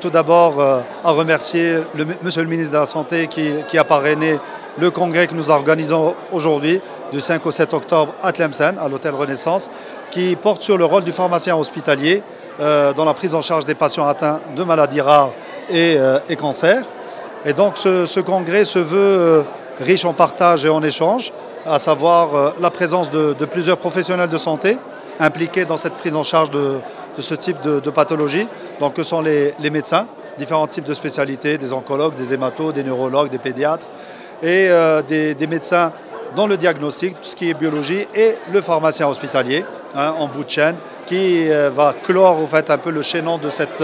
Tout d'abord, à remercier Monsieur le ministre de la Santé qui a parrainé le congrès que nous organisons aujourd'hui, du 5 au 7 octobre à Tlemcen, à l'hôtel Renaissance, qui porte sur le rôle du pharmacien hospitalier dans la prise en charge des patients atteints de maladies rares et cancer. Et donc ce congrès se veut riche en partage et en échange, à savoir la présence de plusieurs professionnels de santé impliqués dans cette prise en charge de ce type de pathologie, donc que sont les médecins, différents types de spécialités, des oncologues, des hématos, des neurologues, des pédiatres, et des médecins dans le diagnostic, tout ce qui est biologie, et le pharmacien hospitalier, en bout de chaîne, qui va clore en fait un peu le chaînon de cette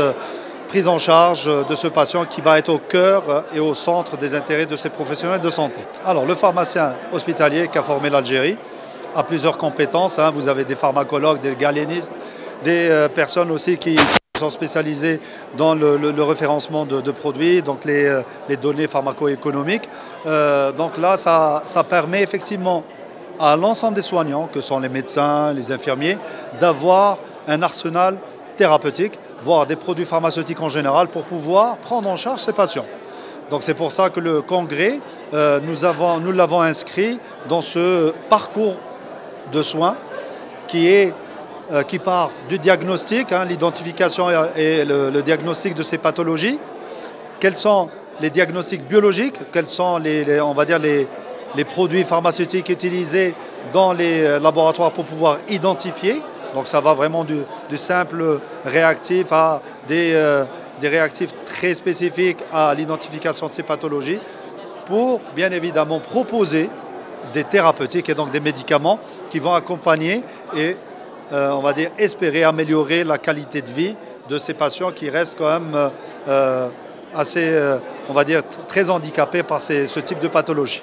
prise en charge de ce patient qui va être au cœur et au centre des intérêts de ces professionnels de santé. Alors le pharmacien hospitalier qu'a formé l'Algérie a plusieurs compétences. Vous avez des pharmacologues, des galénistes, des personnes aussi qui sont spécialisées dans le référencement de produits, donc les données pharmaco-économiques. Donc là, ça permet effectivement à l'ensemble des soignants, que sont les médecins, les infirmiers, d'avoir un arsenal thérapeutique, voire des produits pharmaceutiques en général, pour pouvoir prendre en charge ces patients. Donc c'est pour ça que le congrès, nous l'avons inscrit dans ce parcours de soins qui part du diagnostic, l'identification et le diagnostic de ces pathologies. Quels sont les diagnostics biologiques, quels sont on va dire les produits pharmaceutiques utilisés dans les laboratoires pour pouvoir identifier. Donc ça va vraiment du simple réactif à des réactifs très spécifiques à l'identification de ces pathologies, pour bien évidemment proposer des thérapeutiques et donc des médicaments qui vont accompagner et on va dire espérer améliorer la qualité de vie de ces patients qui restent quand même assez, on va dire, très handicapés par ce type de pathologie.